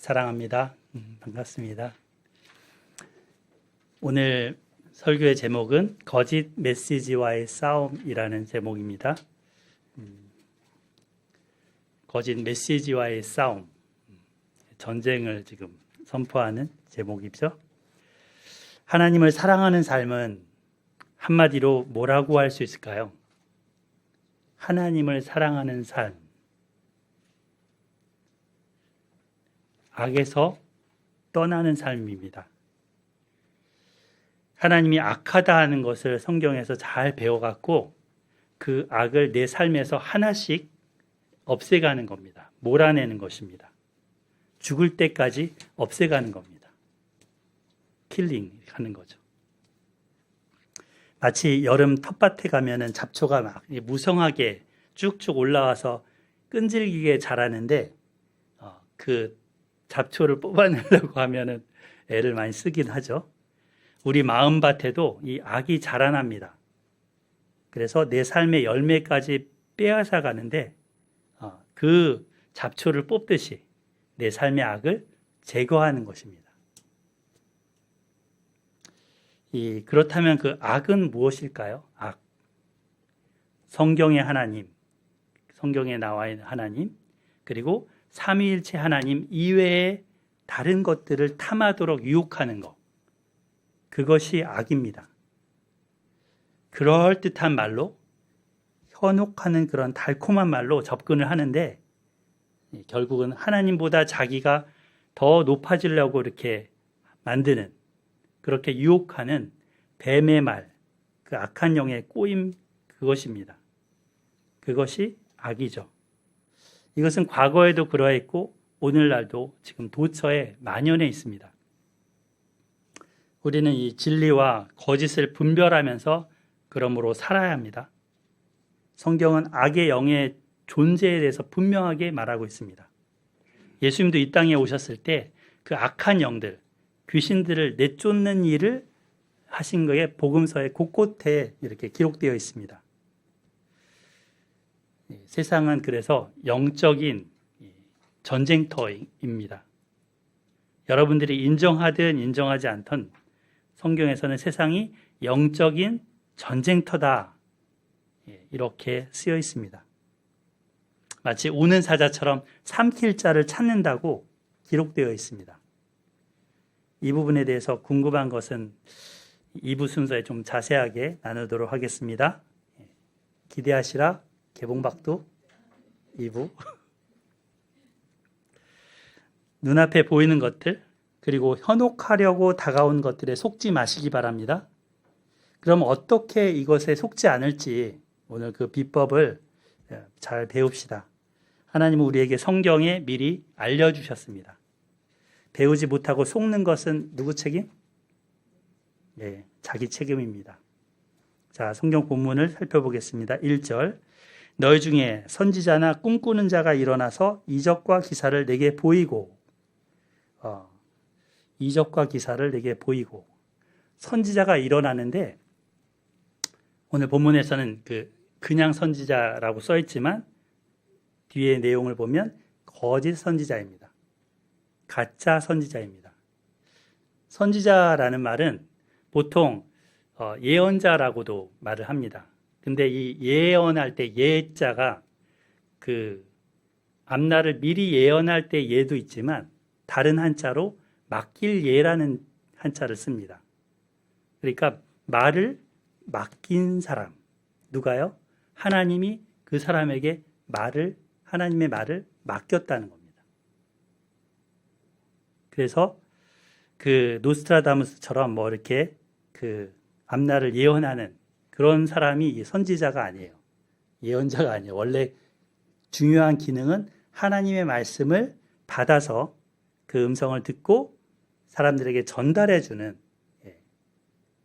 사랑합니다. 반갑습니다. 오늘 설교의 제목은 거짓 메시지와의 싸움이라는 제목입니다. 거짓 메시지와의 싸움, 전쟁을 지금 선포하는 제목이죠. 하나님을 사랑하는 삶은 한마디로 뭐라고 할 수 있을까요? 하나님을 사랑하는 삶, 악에서 떠나는 삶입니다. 하나님이 악하다 하는 것을 성경에서 잘 배워갖고 그 악을 내 삶에서 하나씩 없애가는 겁니다. 몰아내는 것입니다. 죽을 때까지 없애가는 겁니다. 킬링 하는 거죠. 마치 여름 텃밭에 가면은 잡초가 막 무성하게 쭉쭉 올라와서 끈질기게 자라는데 그 잡초를 뽑아내려고 하면은 애를 많이 쓰긴 하죠. 우리 마음밭에도 이 악이 자라납니다. 그래서 내 삶의 열매까지 빼앗아 가는데 그 잡초를 뽑듯이 내 삶의 악을 제거하는 것입니다. 그렇다면 그 악은 무엇일까요? 악. 성경의 하나님, 성경에 나와 있는 하나님, 그리고 삼위일체 하나님 이외의 다른 것들을 탐하도록 유혹하는 것. 그것이 악입니다. 그럴듯한 말로, 현혹하는 그런 달콤한 말로 접근을 하는데 결국은 하나님보다 자기가 더 높아지려고 이렇게 만드는, 그렇게 유혹하는 뱀의 말, 그 악한 영의 꼬임, 그것입니다. 그것이 악이죠. 이것은 과거에도 그러했고 오늘날도 지금 도처에 만연해 있습니다. 우리는 이 진리와 거짓을 분별하면서 그러므로 살아야 합니다. 성경은 악의 영의 존재에 대해서 분명하게 말하고 있습니다. 예수님도 이 땅에 오셨을 때 그 악한 영들, 귀신들을 내쫓는 일을 하신 것에 복음서에 곳곳에 이렇게 기록되어 있습니다. 세상은 그래서 영적인 전쟁터입니다. 여러분들이 인정하든 인정하지 않든 성경에서는 세상이 영적인 전쟁터다, 이렇게 쓰여 있습니다. 마치 우는 사자처럼 삼킬 자를 찾는다고 기록되어 있습니다. 이 부분에 대해서 궁금한 것은 2부 순서에 좀 자세하게 나누도록 하겠습니다. 기대하시라. 개봉박두 2부. 눈앞에 보이는 것들, 그리고 현혹하려고 다가온 것들에 속지 마시기 바랍니다. 그럼 어떻게 이것에 속지 않을지 오늘 그 비법을 잘 배웁시다. 하나님은 우리에게 성경에 미리 알려주셨습니다. 배우지 못하고 속는 것은 누구 책임? 네, 자기 책임입니다. 자, 성경 본문을 살펴보겠습니다. 1절. 너희 중에 선지자나 꿈꾸는 자가 일어나서 이적과 기사를 내게 보이고, 이적과 기사를 내게 보이고, 선지자가 일어나는데 오늘 본문에서는 그냥 선지자라고 써 있지만 뒤에 내용을 보면 거짓 선지자입니다. 가짜 선지자입니다. 선지자라는 말은 보통 예언자라고도 말을 합니다. 근데 이 예언할 때 예자가 그 앞날을 미리 예언할 때 예도 있지만 다른 한자로 맡길 예라는 한자를 씁니다. 그러니까 말을 맡긴 사람. 누가요? 하나님이 그 사람에게 하나님의 말을 맡겼다는 겁니다. 그래서 그 노스트라다무스처럼 이렇게 그 앞날을 예언하는 그런 사람이 선지자가 아니에요. 예언자가 아니에요. 원래 중요한 기능은 하나님의 말씀을 받아서 그 음성을 듣고 사람들에게 전달해주는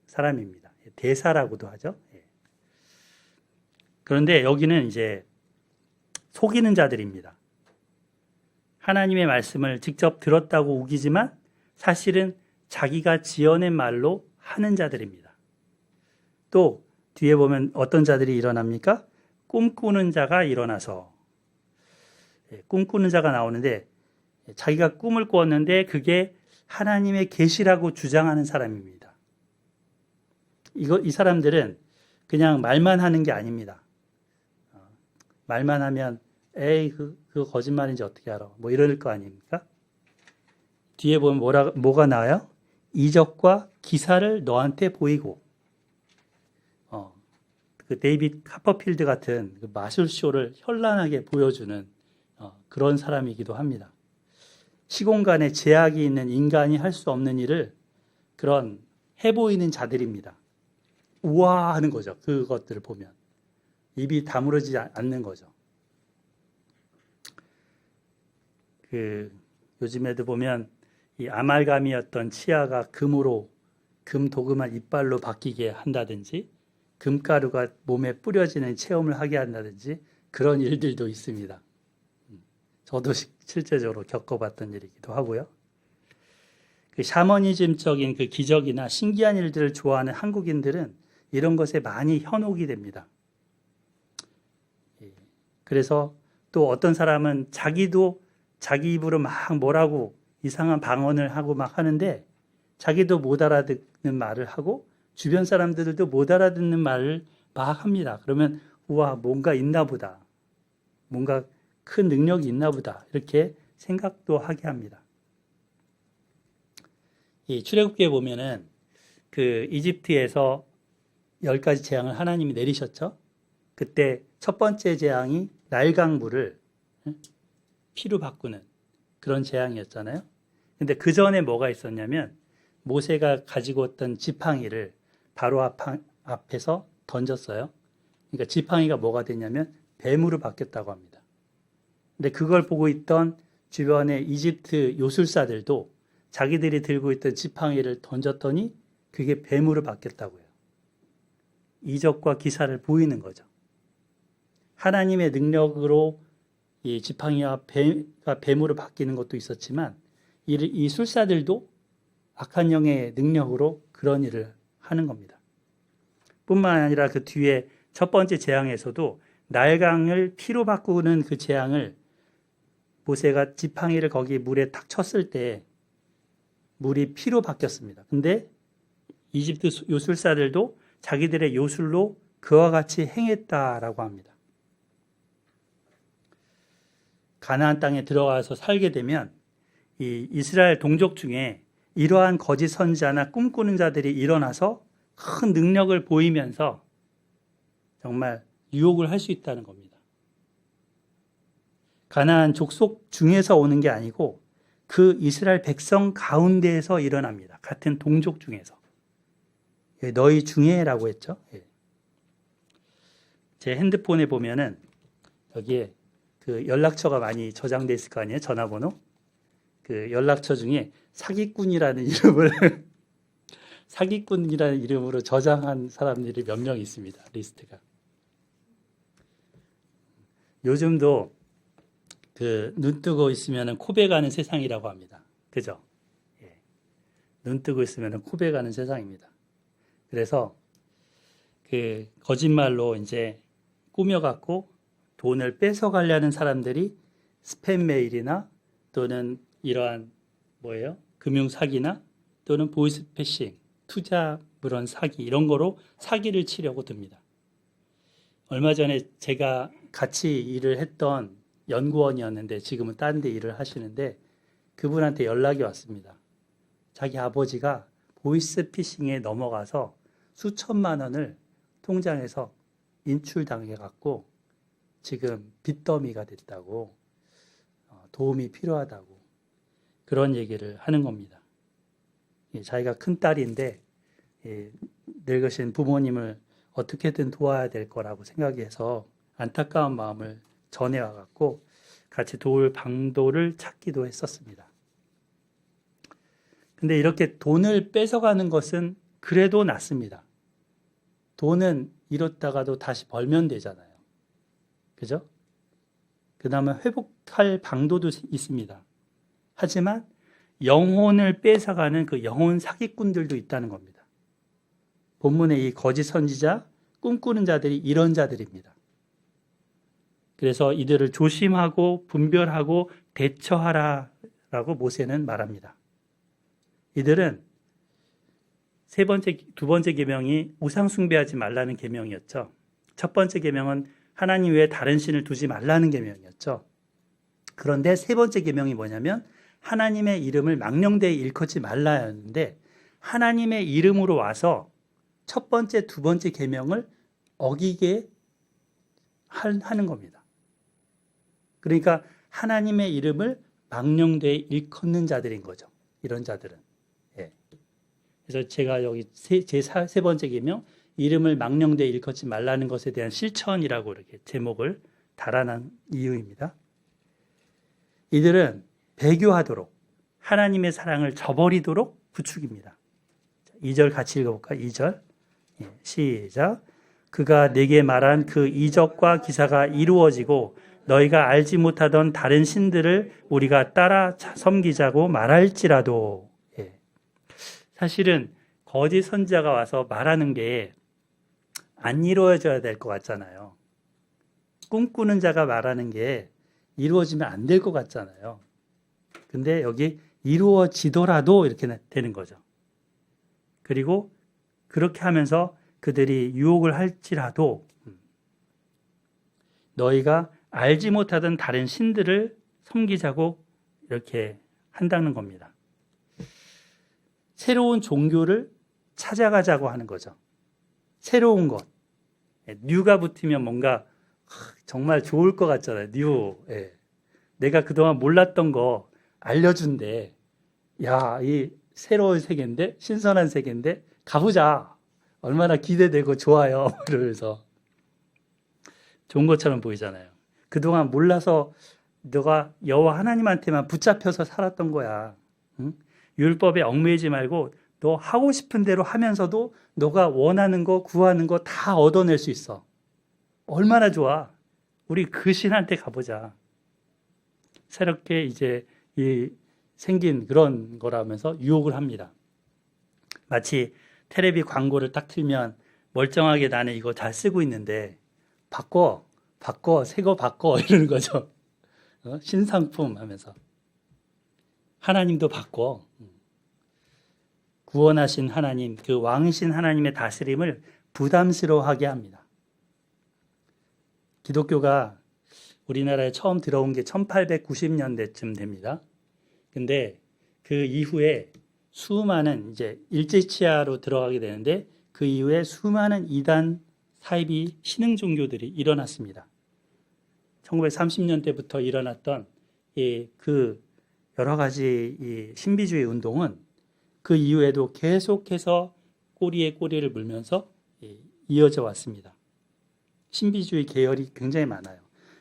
사람입니다. 대사라고도 하죠. 그런데 여기는 이제 속이는 자들입니다. 하나님의 말씀을 직접 들었다고 우기지만 사실은 자기가 지어낸 말로 하는 자들입니다. 또 뒤에 보면 어떤 자들이 일어납니까? 꿈꾸는 자가 일어나서, 꿈꾸는 자가 나오는데 자기가 꿈을 꾸었는데 그게 하나님의 계시라고 주장하는 사람입니다. 이 사람들은 그냥 말만 하는 게 아닙니다. 말만 하면 에이 그거 거짓말인지 어떻게 알아? 뭐 이럴 거 아닙니까? 뒤에 보면 뭐가 나와요? 이적과 기사를 너한테 보이고 그 데이빗 카퍼필드 같은 그 마술쇼를 현란하게 보여주는 그런 사람이기도 합니다. 시공간에 제약이 있는 인간이 할 수 없는 일을 그런 해보이는 자들입니다. 우와 하는 거죠. 그것들을 보면. 입이 다물어지지 않는 거죠. 요즘에도 보면 이 아말감이었던 치아가 금 도금한 이빨로 바뀌게 한다든지 금가루가 몸에 뿌려지는 체험을 하게 한다든지 그런 일들도 있습니다. 저도 실제적으로 겪어봤던 일이기도 하고요. 그 샤머니즘적인 그 기적이나 신기한 일들을 좋아하는 한국인들은 이런 것에 많이 현혹이 됩니다. 그래서 또 어떤 사람은 자기도 자기 입으로 막 뭐라고 이상한 방언을 하고 막 하는데 자기도 못 알아듣는 말을 하고 주변 사람들도 못 알아듣는 말을 막 합니다. 그러면 우와 뭔가 있나 보다. 뭔가 큰 능력이 있나 보다. 이렇게 생각도 하게 합니다. 이 출애굽기에 보면은 그 이집트에서 10가지 재앙을 하나님이 내리셨죠. 그때 첫 번째 재앙이 나일강 물을 피로 바꾸는 그런 재앙이었잖아요. 근데 그 전에 뭐가 있었냐면 모세가 가지고 왔던 지팡이를 바로 앞에서 던졌어요. 그러니까 지팡이가 뭐가 됐냐면 뱀으로 바뀌었다고 합니다. 근데 그걸 보고 있던 주변의 이집트 요술사들도 자기들이 들고 있던 지팡이를 던졌더니 그게 뱀으로 바뀌었다고 해요. 이적과 기사를 보이는 거죠. 하나님의 능력으로 이 지팡이가 뱀으로 바뀌는 것도 있었지만 이 술사들도 악한 영의 능력으로 그런 일을 하는 겁니다. 뿐만 아니라 그 뒤에 첫 번째 재앙에서도 나일강을 피로 바꾸는 그 재앙을 모세가 지팡이를 거기 물에 탁 쳤을 때 물이 피로 바뀌었습니다. 근데 이집트 요술사들도 자기들의 요술로 그와 같이 행했다라고 합니다. 가나안 땅에 들어가서 살게 되면 이 이스라엘 동족 중에 이러한 거짓 선지자나 꿈꾸는 자들이 일어나서 큰 능력을 보이면서 정말 유혹을 할 수 있다는 겁니다. 가나안 족속 중에서 오는 게 아니고 그 이스라엘 백성 가운데에서 일어납니다. 같은 동족 중에서. 너희 중에라고 했죠. 제 핸드폰에 보면은 여기에 그 연락처가 많이 저장돼 있을 거 아니에요. 전화번호. 그 연락처 중에 사기꾼이라는 이름으로 저장한 사람들이 몇 명 있습니다. 리스트가. 요즘도 그 눈 뜨고 있으면 코베 가는 세상이라고 합니다. 그죠? 눈 뜨고 있으면 코베 가는 세상입니다. 그래서 그 거짓말로 이제 꾸며갖고 돈을 뺏어가려는 사람들이 스팸 메일이나 또는 이러한 금융 사기나 또는 보이스피싱, 투자 물론 사기 이런 거로 사기를 치려고 듭니다. 얼마 전에 제가 같이 일을 했던 연구원이었는데 지금은 딴 데 일을 하시는데 그분한테 연락이 왔습니다. 자기 아버지가 보이스피싱에 넘어가서 수천만 원을 통장에서 인출당해갖고 지금 빚더미가 됐다고 도움이 필요하다고 그런 얘기를 하는 겁니다. 자기가 큰 딸인데 늙으신 부모님을 어떻게든 도와야 될 거라고 생각해서 안타까운 마음을 전해와갖고 같이 도울 방도를 찾기도 했었습니다. 근데 이렇게 돈을 뺏어가는 것은 그래도 낫습니다. 돈은 잃었다가도 다시 벌면 되잖아요. 그죠? 그다음에 회복할 방도도 있습니다. 하지만 영혼을 뺏어가는 그 영혼 사기꾼들도 있다는 겁니다. 본문의 이 거짓 선지자, 꿈꾸는 자들이 이런 자들입니다. 그래서 이들을 조심하고 분별하고 대처하라 라고 모세는 말합니다. 이들은 두 번째 계명이 우상 숭배하지 말라는 계명이었죠. 첫 번째 계명은 하나님 외에 다른 신을 두지 말라는 계명이었죠. 그런데 세 번째 계명이 뭐냐면 하나님의 이름을 망령되이 일컫지 말라였는데 하나님의 이름으로 와서 첫 번째, 두 번째 계명을 어기게 하는 겁니다. 그러니까 하나님의 이름을 망령되이 일컫는 자들인 거죠. 이런 자들은. 예. 그래서 제가 여기 제 세 번째 계명 이름을 망령되이 일컫지 말라는 것에 대한 실천이라고 이렇게 제목을 달아난 이유입니다. 이들은 배교하도록 하나님의 사랑을 저버리도록 부추깁니다. 2절 같이 읽어볼까요? 2절 시작. 그가 내게 말한 그 이적과 기사가 이루어지고 너희가 알지 못하던 다른 신들을 우리가 따라 섬기자고 말할지라도. 사실은 거짓 선지자가 와서 말하는 게 안 이루어져야 될 것 같잖아요. 꿈꾸는 자가 말하는 게 이루어지면 안 될 것 같잖아요. 근데 여기 이루어지더라도 이렇게 되는 거죠. 그리고 그렇게 하면서 그들이 유혹을 할지라도 너희가 알지 못하던 다른 신들을 섬기자고 이렇게 한다는 겁니다. 새로운 종교를 찾아가자고 하는 거죠. 새로운 것. 뉴가 붙으면 뭔가 정말 좋을 것 같잖아요. 뉴. 내가 그동안 몰랐던 거 알려준대. 야, 이 새로운 세계인데, 신선한 세계인데, 가보자. 얼마나 기대되고 좋아요. 이러면서. 좋은 것처럼 보이잖아요. 그동안 몰라서 너가 여호와 하나님한테만 붙잡혀서 살았던 거야. 응? 율법에 얽매이지 말고 너 하고 싶은 대로 하면서도 너가 원하는 거, 구하는 거 다 얻어낼 수 있어. 얼마나 좋아. 우리 그 신한테 가보자. 새롭게 이제 생긴 그런 거라면서 유혹을 합니다. 마치 텔레비 광고를 딱 틀면 멀쩡하게 나는 이거 잘 쓰고 있는데 바꿔, 새 거 바꿔 이러는 거죠. 신상품 하면서. 하나님도 바꿔. 구원하신 하나님, 그 왕이신 하나님의 다스림을 부담스러워하게 합니다. 기독교가 우리나라에 처음 들어온 게 1890년대쯤 됩니다. 근데 그 이후에 수많은 이제 일제치하로 들어가게 되는데 그 이후에 수많은 이단 사이비 신흥 종교들이 일어났습니다. 1930년대부터 일어났던 그 여러 가지 신비주의 운동은 그 이후에도 계속해서 꼬리에 꼬리를 물면서 이어져 왔습니다. 신비주의 계열이 굉장히 많아요.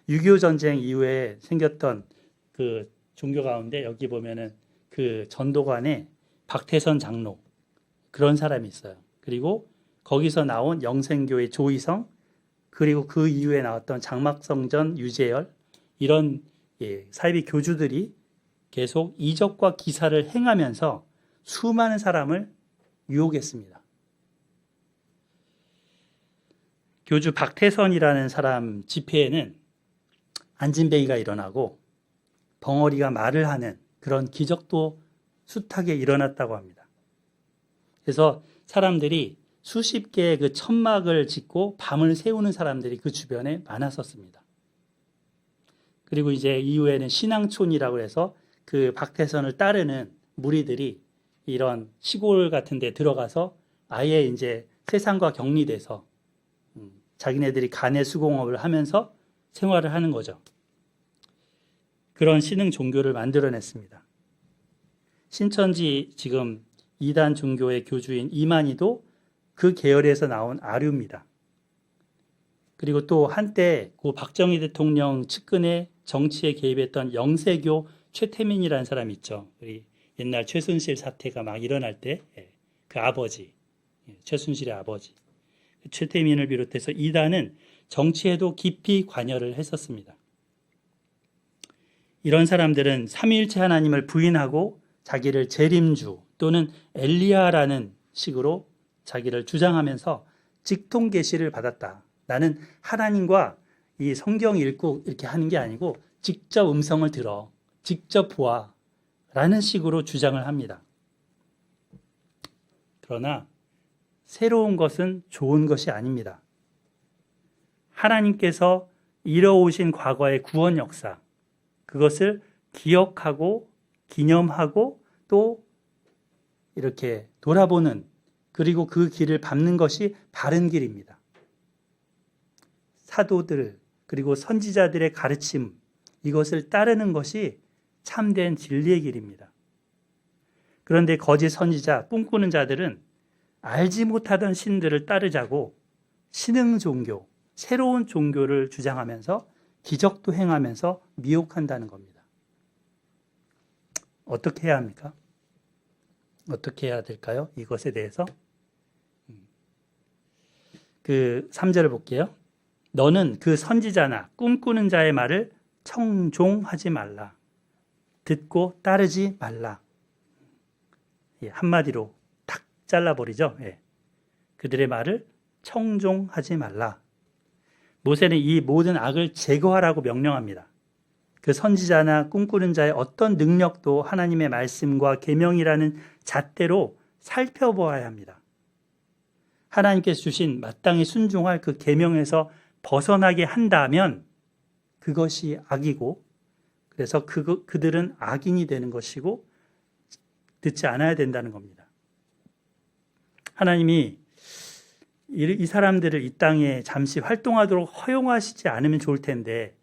6.25 전쟁 이후에 생겼던 그 종교 가운데 여기 보면은 그 전도관에 박태선 장로 그런 사람이 있어요. 그리고 거기서 나온 영생교의 조희성 그리고 그 이후에 나왔던 장막성전 유재열 이런 사이비 교주들이 계속 이적과 기사를 행하면서 수많은 사람을 유혹했습니다. 교주 박태선이라는 사람 집회에는 안진뱅이가 일어나고 벙어리가 말을 하는 그런 기적도 숱하게 일어났다고 합니다. 그래서 사람들이 수십 개의 그 천막을 짓고 밤을 새우는 사람들이 그 주변에 많았었습니다. 그리고 이제 이후에는 신앙촌이라고 해서 그 박태선을 따르는 무리들이 이런 시골 같은 데 들어가서 아예 이제 세상과 격리돼서 자기네들이 간의 수공업을 하면서 생활을 하는 거죠. 그런 신흥 종교를 만들어냈습니다. 신천지 지금 이단 종교의 교주인 이만희도 그 계열에서 나온 아류입니다. 그리고 또 한때 고 박정희 대통령 측근의 정치에 개입했던 영세교 최태민이라는 사람이 있죠. 우리 옛날 최순실 사태가 막 일어날 때 그 아버지, 최순실의 아버지 최태민을 비롯해서 이단은 정치에도 깊이 관여를 했었습니다. 이런 사람들은 삼위일체 하나님을 부인하고 자기를 재림주 또는 엘리야라는 식으로 자기를 주장하면서 직통 계시를 받았다. 나는 하나님과 이 성경 읽고 이렇게 하는 게 아니고 직접 음성을 들어, 직접 보아. 라는 식으로 주장을 합니다. 그러나 새로운 것은 좋은 것이 아닙니다. 하나님께서 이뤄오신 과거의 구원 역사, 그것을 기억하고 기념하고 또 이렇게 돌아보는, 그리고 그 길을 밟는 것이 바른 길입니다. 사도들 그리고 선지자들의 가르침, 이것을 따르는 것이 참된 진리의 길입니다. 그런데 거짓 선지자, 꿈꾸는 자들은 알지 못하던 신들을 따르자고 신흥 종교, 새로운 종교를 주장하면서 기적도 행하면서 미혹한다는 겁니다. 어떻게 해야 합니까? 어떻게 해야 될까요? 이것에 대해서 3절을 볼게요. 너는 그 선지자나 꿈꾸는 자의 말을 청종하지 말라. 듣고 따르지 말라. 한마디로 탁 잘라버리죠. 그들의 말을 청종하지 말라. 모세는 이 모든 악을 제거하라고 명령합니다. 그 선지자나 꿈꾸는 자의 어떤 능력도 하나님의 말씀과 계명이라는 잣대로 살펴보아야 합니다. 하나님께서 주신 마땅히 순종할 그 계명에서 벗어나게 한다면 그것이 악이고, 그래서 그들은 악인이 되는 것이고 듣지 않아야 된다는 겁니다. 하나님이 이 사람들을 이 땅에 잠시 활동하도록 허용하시지 않으면 좋을 텐데,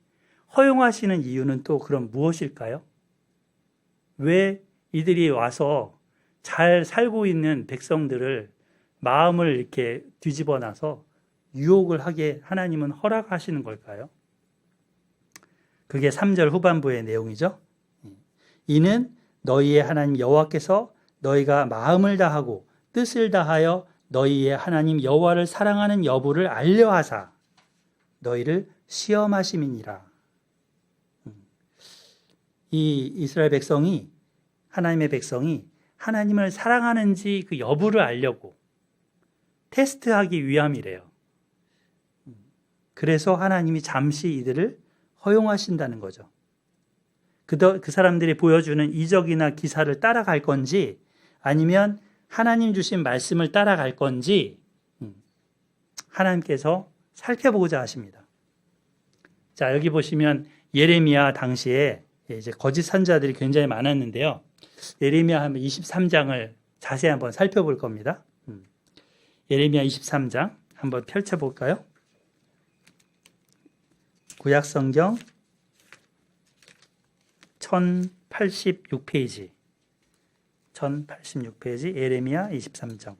허용하시는 이유는 또 그럼 무엇일까요? 왜 이들이 와서 잘 살고 있는 백성들을 마음을 이렇게 뒤집어 놔서 유혹을 하게 하나님은 허락하시는 걸까요? 그게 3절 후반부의 내용이죠. 이는 너희의 하나님 여호와께서 너희가 마음을 다하고 뜻을 다하여 너희의 하나님 여호와를 사랑하는 여부를 알려하사 너희를 시험하심이니라. 이 이스라엘 백성이, 하나님의 백성이 하나님을 사랑하는지 그 여부를 알려고 테스트하기 위함이래요. 그래서 하나님이 잠시 이들을 허용하신다는 거죠. 그 사람들이 보여주는 이적이나 기사를 따라갈 건지, 아니면 하나님 주신 말씀을 따라갈 건지 하나님께서 살펴보고자 하십니다. 자, 여기 보시면 예레미야 당시에 이제 거짓 선지자들이 굉장히 많았는데요. 예레미야 하면 23장을 자세히 한번 살펴볼 겁니다. 예레미야 23장 한번 펼쳐볼까요? 구약성경 1086페이지, 1086페이지 예레미야 23장.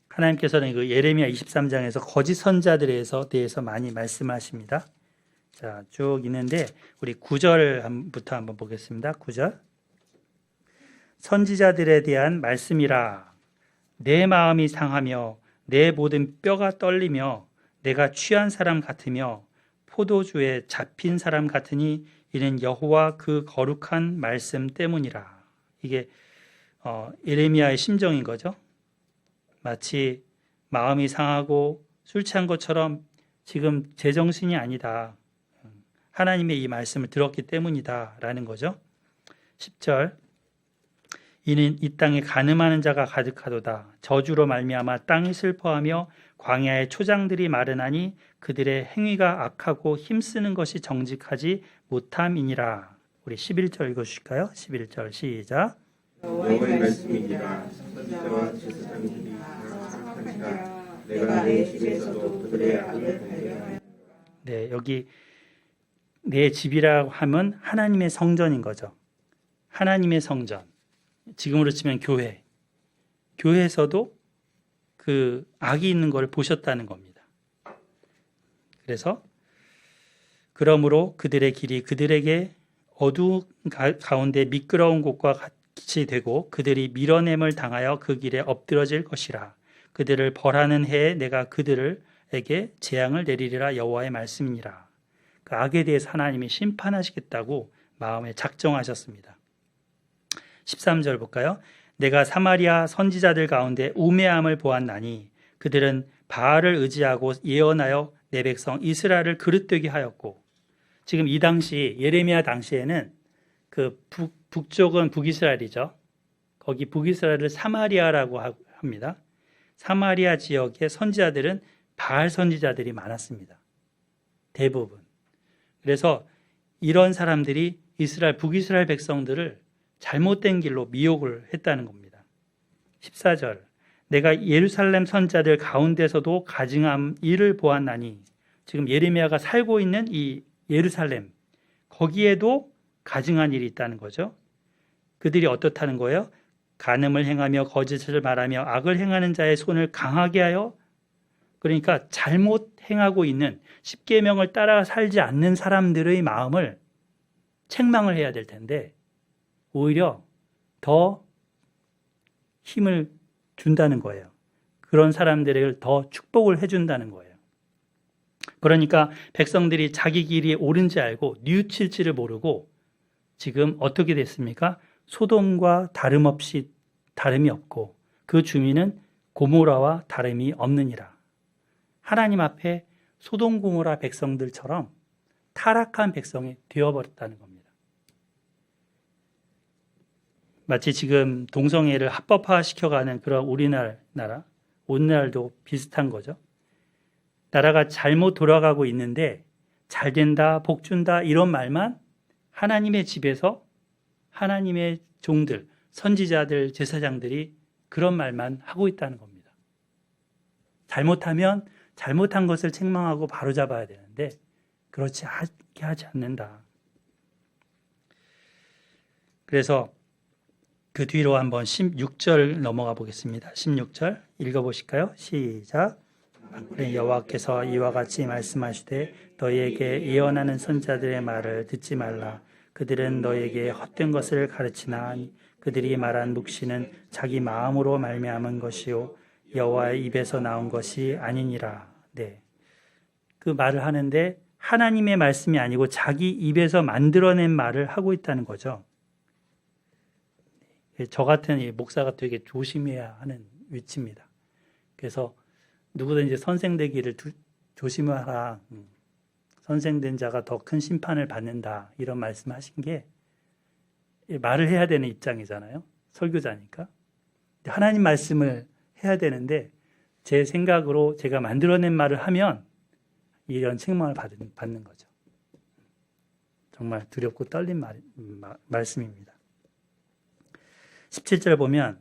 하나님께서는 그 예레미야 23장에서 거짓 선지자들에 대해서 많이 말씀하십니다. 자, 쭉 있는데 우리 9절부터 한번 보겠습니다. 9절. 선지자들에 대한 말씀이라. 내 마음이 상하며 내 모든 뼈가 떨리며 내가 취한 사람 같으며 포도주에 잡힌 사람 같으니 이는 여호와 그 거룩한 말씀 때문이라. 이게 예레미야의 심정인 거죠. 마치 마음이 상하고 술 취한 것처럼 지금 제정신이 아니다. 하나님의 이 말씀을 들었기 때문이다 라는 거죠. 10절. 이는 이 땅에 간음하는 자가 가득하도다. 저주로 말미암아 땅이 슬퍼하며 광야의 초장들이 마르나니 그들의 행위가 악하고 힘쓰는 것이 정직하지 못함이니라. 우리 11절 읽어주실까요? 11절 시작. 여호와의 말씀이니라. 선지자와 제사장들이 악하니라. 내가 내 집에서도 그들의 악을 발견하였노라. 네, 여기 내 집이라고 하면 하나님의 성전인 거죠. 하나님의 성전. 지금으로 치면 교회. 교회에서도 그 악이 있는 걸 보셨다는 겁니다. 그래서 그러므로 그들의 길이 그들에게 어두운 가운데 미끄러운 곳과 같이 되고 그들이 밀어냄을 당하여 그 길에 엎드러질 것이라. 그들을 벌하는 해에 내가 그들에게 재앙을 내리리라. 여호와의 말씀이니라. 그 악에 대해서 하나님이 심판하시겠다고 마음에 작정하셨습니다. 13절 볼까요? 내가 사마리아 선지자들 가운데 우매함을 보았나니 그들은 바알을 의지하고 예언하여 내 백성 이스라엘을 그릇되게 하였고, 지금 이 당시 예레미야 당시에는 그 북쪽은 북이스라엘이죠. 거기 북이스라엘을 사마리아라고 합니다. 사마리아 지역의 선지자들은 바알 선지자들이 많았습니다. 대부분. 그래서 이런 사람들이 북이스라엘 백성들을 잘못된 길로 미혹을 했다는 겁니다. 14절. 내가 예루살렘 선지자들 가운데서도 가증한 일을 보았나니, 지금 예레미야가 살고 있는 이 예루살렘, 거기에도 가증한 일이 있다는 거죠. 그들이 어떻다는 거예요? 간음을 행하며 거짓을 말하며 악을 행하는 자의 손을 강하게 하여, 그러니까 잘못 행하고 있는 십계명을 따라 살지 않는 사람들의 마음을 책망을 해야 될 텐데 오히려 더 힘을 준다는 거예요. 그런 사람들을 더 축복을 해준다는 거예요. 그러니까 백성들이 자기 길이 옳은지 알고 뉘우칠지를 모르고 지금 어떻게 됐습니까? 소돔과 다름이 없고 그 주민은 고모라와 다름이 없느니라. 하나님 앞에 소돔 고모라 백성들처럼 타락한 백성이 되어버렸다는 겁니다. 마치 지금 동성애를 합법화시켜가는 그런 우리나라, 오늘날도 비슷한 거죠. 나라가 잘못 돌아가고 있는데 잘 된다, 복 준다 이런 말만 하나님의 집에서 하나님의 종들, 선지자들, 제사장들이 그런 말만 하고 있다는 겁니다. 잘못하면 잘못한 것을 책망하고 바로잡아야 되는데 그렇지 않게 하지 않는다. 그래서 그 뒤로 한번 16절 넘어가 보겠습니다. 16절 읽어보실까요? 시작. 만군의 여호와께서 이와 같이 말씀하시되 너희에게 예언하는 선지자들의 말을 듣지 말라. 그들은 너희에게 헛된 것을 가르치나 그들이 말한 묵시는 자기 마음으로 말미암은 것이요 여호와의 입에서 나온 것이 아니니라. 네, 그 말을 하는데 하나님의 말씀이 아니고 자기 입에서 만들어낸 말을 하고 있다는 거죠. 저 같은 목사가 되게 조심해야 하는 위치입니다. 그래서 누구든지 선생되기를 조심하라. 선생된 자가 더 큰 심판을 받는다. 이런 말씀하신 게 말을 해야 되는 입장이잖아요. 설교자니까. 하나님 말씀을 해야 되는데 제 생각으로 제가 만들어낸 말을 하면 이런 책망을 받는 거죠. 정말 두렵고 떨린 말씀입니다. 17절 보면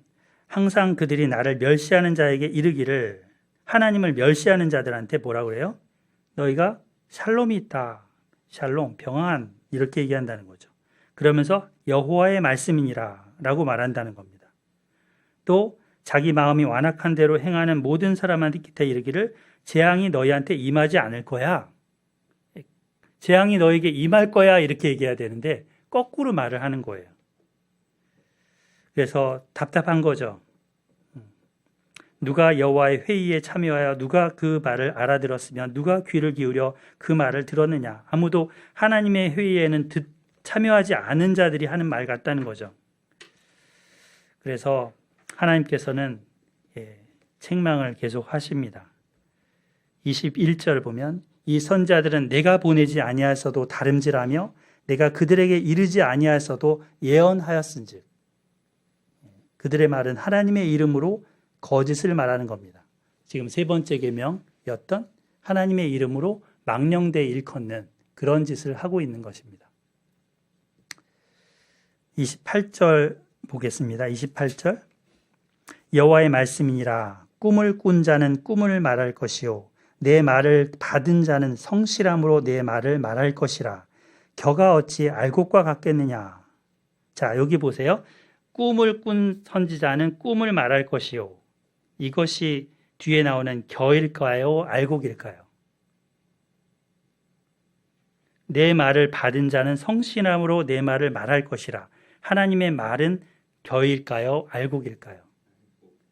항상 그들이 나를 멸시하는 자에게 이르기를, 하나님을 멸시하는 자들한테 뭐라고 그래요? 너희가 샬롬이 있다. 샬롬, 평안 이렇게 얘기한다는 거죠. 그러면서 여호와의 말씀이니라 라고 말한다는 겁니다. 또 자기 마음이 완악한 대로 행하는 모든 사람한테 기타 이르기를 재앙이 너희한테 임하지 않을 거야. 재앙이 너에게 임할 거야 이렇게 얘기해야 되는데 거꾸로 말을 하는 거예요. 그래서 답답한 거죠. 누가 여호와의 회의에 참여하여 누가 그 말을 알아들었으면 누가 귀를 기울여 그 말을 들었느냐. 아무도 하나님의 회의에는 참여하지 않은 자들이 하는 말 같다는 거죠. 그래서 하나님께서는 책망을 계속 하십니다. 21절 보면 이 선자들은 내가 보내지 아니하였어도 다름질하며 내가 그들에게 이르지 아니하였어도 예언하였은즉, 그들의 말은 하나님의 이름으로 거짓을 말하는 겁니다. 지금 세 번째 계명이었던 하나님의 이름으로 망령되이 일컫는 그런 짓을 하고 있는 것입니다. 28절 보겠습니다. 28절 여호와의 말씀이니라. 꿈을 꾼 자는 꿈을 말할 것이요 내 말을 받은 자는 성실함으로 내 말을 말할 것이라. 겨가 어찌 알곡과 같겠느냐. 자, 여기 보세요. 꿈을 꾼 선지자는 꿈을 말할 것이요. 이것이 뒤에 나오는 겨일까요? 알곡일까요? 내 말을 받은 자는 성실함으로 내 말을 말할 것이라. 하나님의 말은 겨일까요? 알곡일까요?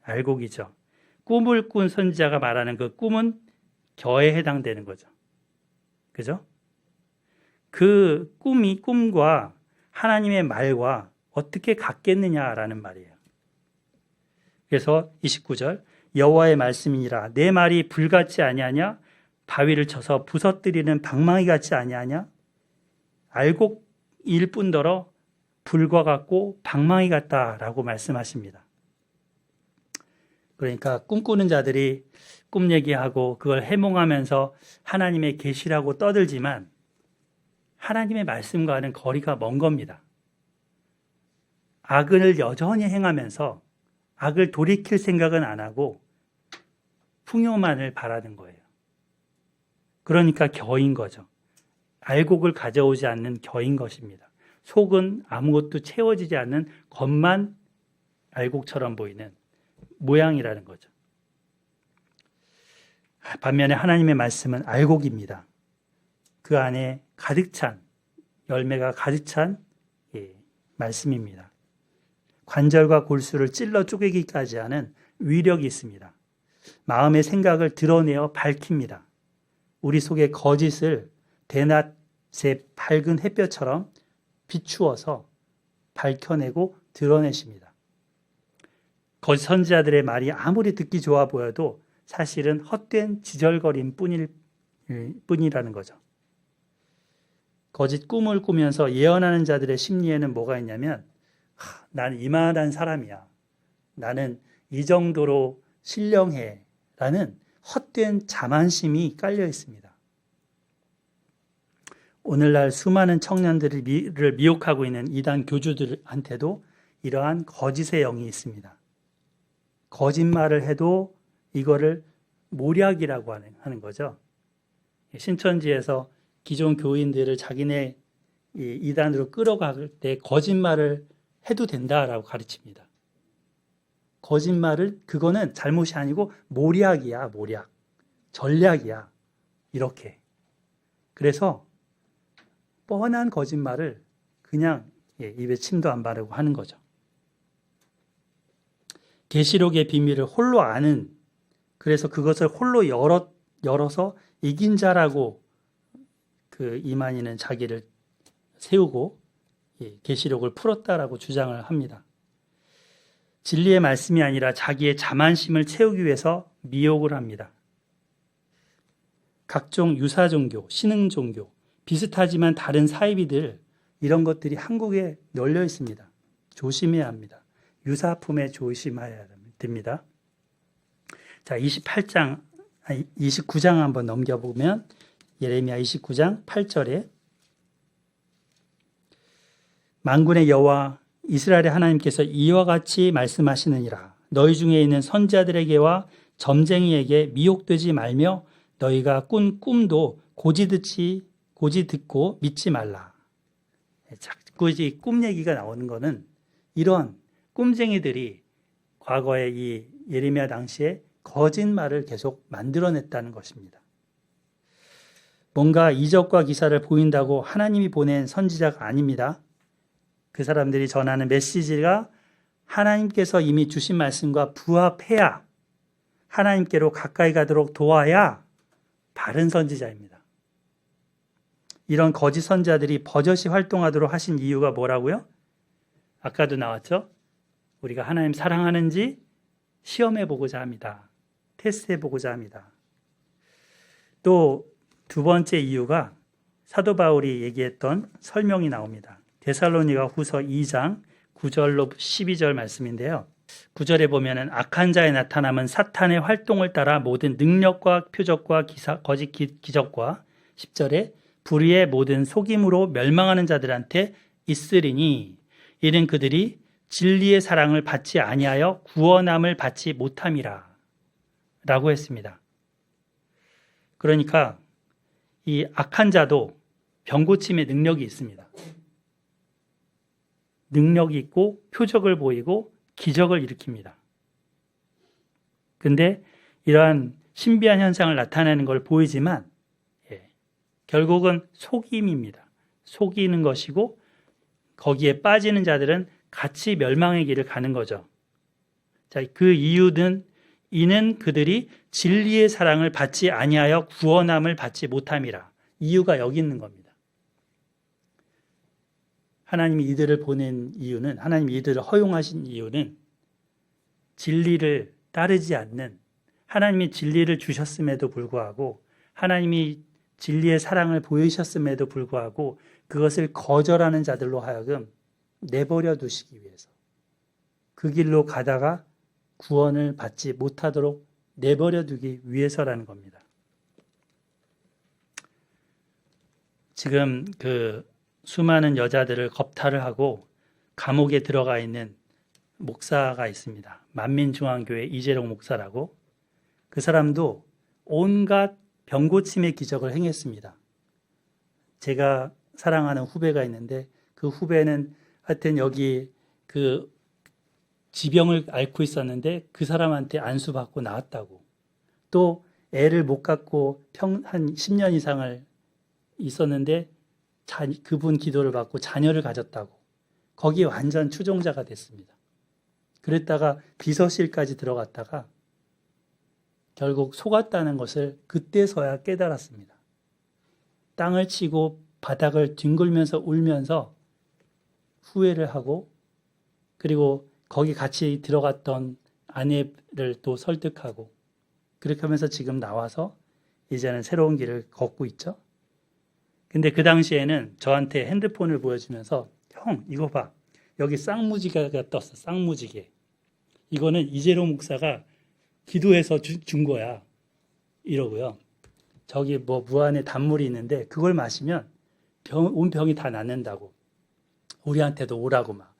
알곡이죠. 꿈을 꾼 선지자가 말하는 그 꿈은 겨에 해당되는 거죠. 그죠? 그 꿈과 하나님의 말과 어떻게 같겠느냐라는 말이에요. 그래서 29절 여호와의 말씀이니라. 내 말이 불같지 아니하냐? 바위를 쳐서 부서뜨리는 방망이 같지 아니하냐? 알곡일 뿐더러 불과 같고 방망이 같다라고 말씀하십니다. 그러니까 꿈꾸는 자들이 꿈 얘기하고 그걸 해몽하면서 하나님의 계시라고 떠들지만 하나님의 말씀과는 거리가 먼 겁니다. 악을 여전히 행하면서 악을 돌이킬 생각은 안 하고 풍요만을 바라는 거예요. 그러니까 겨인 거죠. 알곡을 가져오지 않는 겨인 것입니다. 속은 아무것도 채워지지 않는 겉만 알곡처럼 보이는 모양이라는 거죠. 반면에 하나님의 말씀은 알곡입니다. 그 안에 가득 찬, 열매가 가득 찬 말씀입니다. 관절과 골수를 찔러 쪼개기까지 하는 위력이 있습니다. 마음의 생각을 드러내어 밝힙니다. 우리 속의 거짓을 대낮의 밝은 햇볕처럼 비추어서 밝혀내고 드러내십니다. 거짓 선지자들의 말이 아무리 듣기 좋아 보여도 사실은 헛된 지절거림 뿐이라는 거죠. 거짓 꿈을 꾸면서 예언하는 자들의 심리에는 뭐가 있냐면 나는 이만한 사람이야. 나는 이 정도로 신령해. 라는 헛된 자만심이 깔려 있습니다. 오늘날 수많은 청년들을 미혹하고 있는 이단 교주들한테도 이러한 거짓의 영이 있습니다. 거짓말을 해도 이거를 모략이라고 하는 거죠. 신천지에서 기존 교인들을 자기네 이단으로 끌어갈 때 거짓말을 해도 된다라고 가르칩니다. 거짓말을 그거는 잘못이 아니고 모략이야, 모략. 전략이야. 이렇게. 그래서 뻔한 거짓말을 그냥 입에 침도 안 바르고 하는 거죠. 계시록의 비밀을 홀로 아는, 그래서 그것을 홀로 열어서 이긴 자라고 그 이만희는 자기를 세우고 계시록을 풀었다라고 주장을 합니다. 진리의 말씀이 아니라 자기의 자만심을 채우기 위해서 미혹을 합니다. 각종 유사 종교, 신흥 종교, 비슷하지만 다른 사이비들 이런 것들이 한국에 널려 있습니다. 조심해야 합니다. 유사품에 조심해야 됩니다. 자, 29장 한번 넘겨보면 예레미야 29장 8절에 만군의 여호와 이스라엘의 하나님께서 이와 같이 말씀하시느니라. 너희 중에 있는 선지자들에게와 점쟁이에게 미혹되지 말며 너희가 꾼 꿈도 고지 듣고 믿지 말라. 자꾸 이 꿈 얘기가 나오는 거는 이런 꿈쟁이들이 과거에 이 예레미야 당시에 거짓말을 계속 만들어냈다는 것입니다. 뭔가 이적과 기사를 보인다고 하나님이 보낸 선지자가 아닙니다. 그 사람들이 전하는 메시지가 하나님께서 이미 주신 말씀과 부합해야 하나님께로 가까이 가도록 도와야 바른 선지자입니다. 이런 거짓 선지자들이 버젓이 활동하도록 하신 이유가 뭐라고요? 아까도 나왔죠? 우리가 하나님 사랑하는지 시험해보고자 합니다. 테스트해보고자 합니다. 또 두 번째 이유가 사도 바울이 얘기했던 설명이 나옵니다. 데살로니가 후서 2장 9절로 12절 말씀인데요. 9절에 보면은 악한 자의 나타남은 사탄의 활동을 따라 모든 능력과 표적과 거짓 기적과 10절에 불의의 모든 속임으로 멸망하는 자들한테 있으리니 이는 그들이 진리의 사랑을 받지 아니하여 구원함을 받지 못함이라 라고 했습니다. 그러니까 이 악한 자도 병고침의 능력이 있습니다. 능력이 있고 표적을 보이고 기적을 일으킵니다. 근데 이러한 신비한 현상을 나타내는 걸 보이지만 결국은 속임입니다. 속이는 것이고 거기에 빠지는 자들은 같이 멸망의 길을 가는 거죠. 자, 그 이유는 이는 그들이 진리의 사랑을 받지 아니하여 구원함을 받지 못함이라. 이유가 여기 있는 겁니다. 하나님이 이들을 보낸 이유는, 하나님이 이들을 허용하신 이유는 진리를 따르지 않는, 하나님이 진리를 주셨음에도 불구하고 하나님이 진리의 사랑을 보이셨음에도 불구하고 그것을 거절하는 자들로 하여금 내버려 두시기 위해서, 그 길로 가다가 구원을 받지 못하도록 내버려 두기 위해서라는 겁니다. 지금 그 수많은 여자들을 겁탈을 하고 감옥에 들어가 있는 목사가 있습니다. 만민중앙교회 이재롱 목사라고. 그 사람도 온갖 병고침의 기적을 행했습니다. 제가 사랑하는 후배가 있는데 그 후배는 하여튼 여기 그 지병을 앓고 있었는데 그 사람한테 안수받고 나았다고. 또 애를 못 갖고 한 10년 이상을 있었는데 그분 기도를 받고 자녀를 가졌다고. 거기에 완전 추종자가 됐습니다. 그랬다가 비서실까지 들어갔다가 결국 속았다는 것을 그때서야 깨달았습니다. 땅을 치고 바닥을 뒹굴면서 울면서 후회를 하고, 그리고 거기 같이 들어갔던 아내를 또 설득하고, 그렇게 하면서 지금 나와서 이제는 새로운 길을 걷고 있죠. 근데 그 당시에는 저한테 핸드폰을 보여주면서, 형 이거 봐, 여기 쌍무지개가 떴어. 쌍무지개. 이거는 이재롱 목사가 기도해서 준 거야. 이러고요. 저기 뭐 무안에 단물이 있는데 그걸 마시면 온 병이 다 낫는다고. 우리한테도 오라고 막.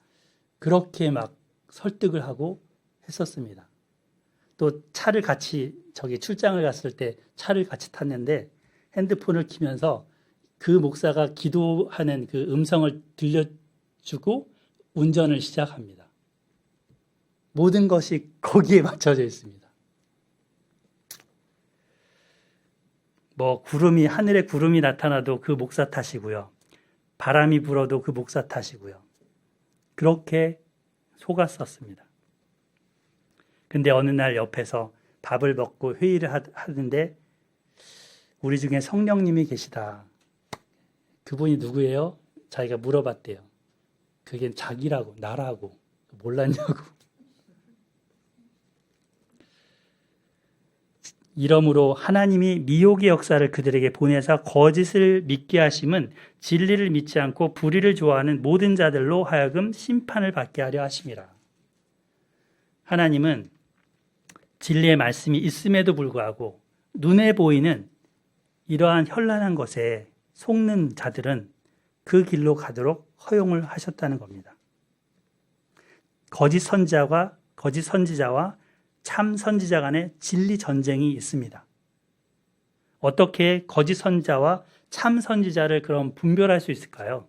그렇게 막 설득을 하고 했었습니다. 또 차를 같이 저기 출장을 갔을 때 차를 같이 탔는데 핸드폰을 키면서 그 목사가 기도하는 그 음성을 들려주고 운전을 시작합니다. 모든 것이 거기에 맞춰져 있습니다. 뭐 하늘에 구름이 나타나도 그 목사 탓이고요. 바람이 불어도 그 목사 탓이고요. 그렇게 속았었습니다. 근데 어느 날 옆에서 밥을 먹고 회의를 하는데 우리 중에 성령님이 계시다. 그분이 누구예요? 자기가 물어봤대요. 그게 자기라고, 나라고. 몰랐냐고. 이러므로 하나님이 미혹의 역사를 그들에게 보내사 거짓을 믿게 하심은 진리를 믿지 않고 불의를 좋아하는 모든 자들로 하여금 심판을 받게 하려 하심이라. 하나님은 진리의 말씀이 있음에도 불구하고 눈에 보이는 이러한 현란한 것에 속는 자들은 그 길로 가도록 허용을 하셨다는 겁니다. 거짓 선지자와 참 선지자 간의 진리 전쟁이 있습니다. 어떻게 거짓 선지자와 참 선지자를 그럼 분별할 수 있을까요?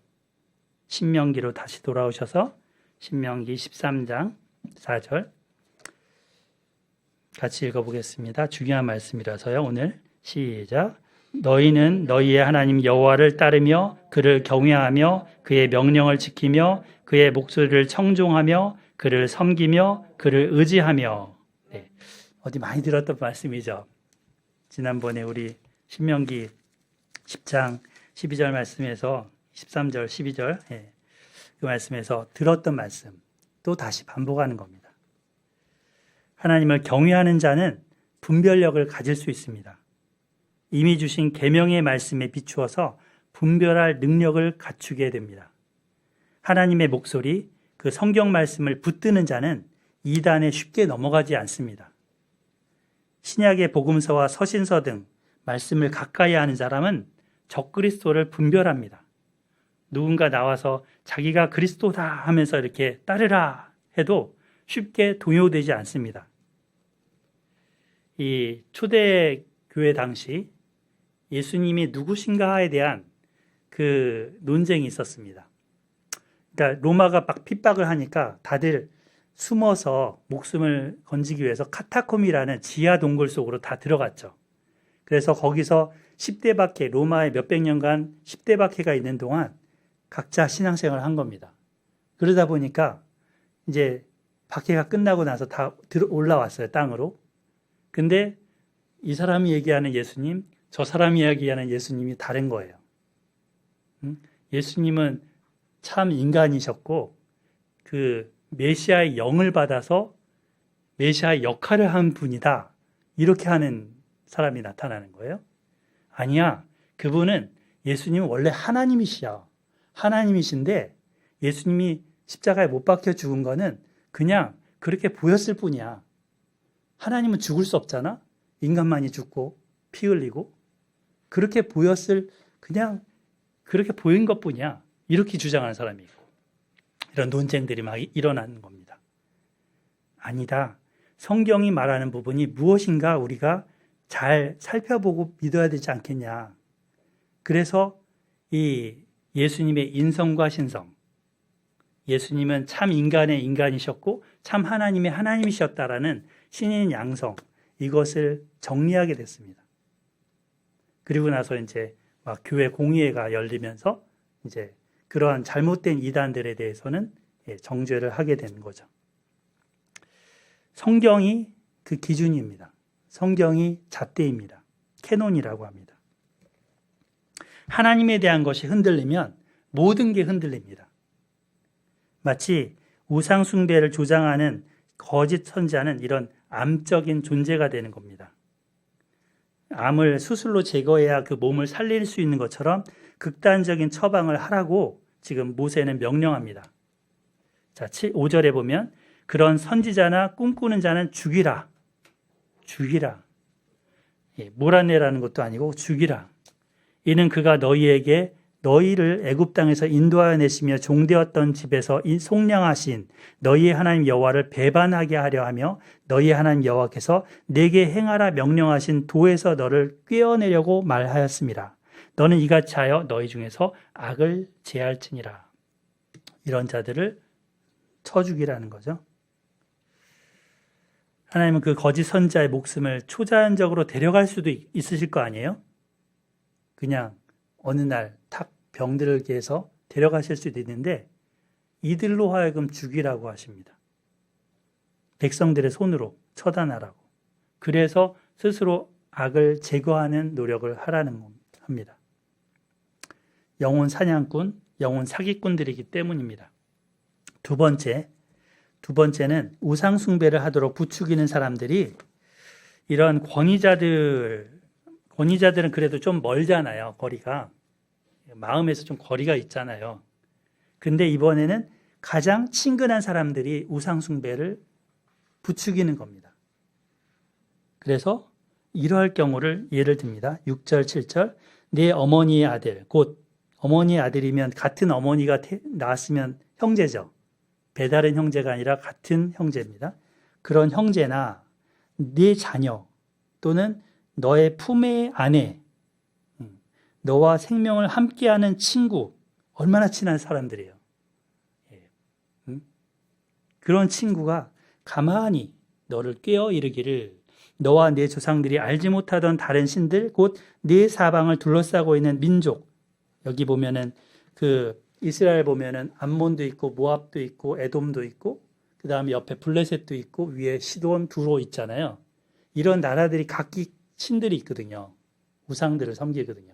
신명기로 다시 돌아오셔서 신명기 13장 4절 같이 읽어보겠습니다. 중요한 말씀이라서요. 오늘 시작. 너희는 너희의 하나님 여호와를 따르며 그를 경외하며 그의 명령을 지키며 그의 목소리를 청종하며 그를 섬기며 그를 의지하며. 네, 어디 많이 들었던 말씀이죠. 지난번에 우리 신명기 10장 12절 말씀에서 13절 12절 그 말씀에서 들었던 말씀 또 다시 반복하는 겁니다. 하나님을 경외하는 자는 분별력을 가질 수 있습니다. 이미 주신 계명의 말씀에 비추어서 분별할 능력을 갖추게 됩니다. 하나님의 목소리, 그 성경 말씀을 붙드는 자는 이단에 쉽게 넘어가지 않습니다. 신약의 복음서와 서신서 등 말씀을 가까이 하는 사람은 적그리스도를 분별합니다. 누군가 나와서 자기가 그리스도다 하면서 이렇게 따르라 해도 쉽게 동요되지 않습니다. 이 초대교회 당시 예수님이 누구신가에 대한 그 논쟁이 있었습니다. 그러니까 로마가 막 핍박을 하니까 다들 숨어서 목숨을 건지기 위해서 카타콤이라는 지하 동굴 속으로 다 들어갔죠. 그래서 거기서 10대 박해, 로마에 몇백 년간 10대 박해가 있는 동안 각자 신앙생활을 한 겁니다. 그러다 보니까 이제 박해가 끝나고 나서 다 올라왔어요, 땅으로. 근데 이 사람이 얘기하는 예수님, 저 사람이 얘기하는 예수님이 다른 거예요. 예수님은 참 인간이셨고 그 메시아의 영을 받아서 메시아의 역할을 한 분이다. 이렇게 하는 사람이 나타나는 거예요. 아니야. 그분은 예수님은 원래 하나님이시야. 하나님이신데 예수님이 십자가에 못 박혀 죽은 거는 그냥 그렇게 보였을 뿐이야. 하나님은 죽을 수 없잖아. 인간만이 죽고 피 흘리고 그렇게 보였을 그냥 그렇게 보인 것뿐이야. 이렇게 주장하는 사람이 있고 이런 논쟁들이 막 일어나는 겁니다. 아니다. 성경이 말하는 부분이 무엇인가 우리가 잘 살펴보고 믿어야 되지 않겠냐. 그래서 이 예수님의 인성과 신성, 예수님은 참 인간의 인간이셨고 참 하나님의 하나님이셨다라는 신인 양성, 이것을 정리하게 됐습니다. 그리고 나서 이제 막 교회 공의회가 열리면서 이제 그러한 잘못된 이단들에 대해서는 정죄를 하게 되는 거죠. 성경이 그 기준입니다. 성경이 잣대입니다. 캐논이라고 합니다. 하나님에 대한 것이 흔들리면 모든 게 흔들립니다. 마치 우상 숭배를 조장하는 거짓 선지자는 이런 암적인 존재가 되는 겁니다. 암을 수술로 제거해야 그 몸을 살릴 수 있는 것처럼 극단적인 처방을 하라고 지금 모세는 명령합니다. 자, 5절에 보면 그런 선지자나 꿈꾸는 자는 죽이라. 죽이라. 몰아내라는 것도 아니고 죽이라. 이는 그가 너희에게 너희를 애굽 땅에서 인도하여 내시며 종되었던 집에서 속량하신 너희의 하나님 여호와를 배반하게 하려 하며 너희의 하나님 여호와께서 내게 행하라 명령하신 도에서 너를 꿰어내려고 말하였습니다. 너는 이같이 하여 너희 중에서 악을 제할지니라. 이런 자들을 쳐 죽이라는 거죠. 하나님은 그 거짓 선지자의 목숨을 초자연적으로 데려갈 수도 있으실 거 아니에요? 그냥 어느 날 탁 병들게 해서 데려가실 수도 있는데 이들로 하여금 죽이라고 하십니다. 백성들의 손으로 처단하라고. 그래서 스스로 악을 제거하는 노력을 하라는 합니다. 영혼 사냥꾼, 영혼 사기꾼들이기 때문입니다. 두 번째는 우상 숭배를 하도록 부추기는 사람들이 이런 권위자들은 그래도 좀 멀잖아요. 거리가. 마음에서 좀 거리가 있잖아요. 근데 이번에는 가장 친근한 사람들이 우상 숭배를 부추기는 겁니다. 그래서 이러할 경우를 예를 듭니다. 6절, 7절. 내 어머니의 아들, 곧 어머니의 아들이면 같은 어머니가 낳았으면 형제죠. 배다른 형제가 아니라 같은 형제입니다. 그런 형제나 네 자녀 또는 너의 품의 아내, 너와 생명을 함께하는 친구, 얼마나 친한 사람들이에요. 그런 친구가 가만히 너를 깨어 이르기를 너와 네 조상들이 알지 못하던 다른 신들, 곧 네 사방을 둘러싸고 있는 민족. 여기 보면은 그 이스라엘 보면은 암몬도 있고 모압도 있고 에돔도 있고 그 다음에 옆에 블레셋도 있고 위에 시돈, 두로 있잖아요. 이런 나라들이 각기 신들이 있거든요. 우상들을 섬기거든요.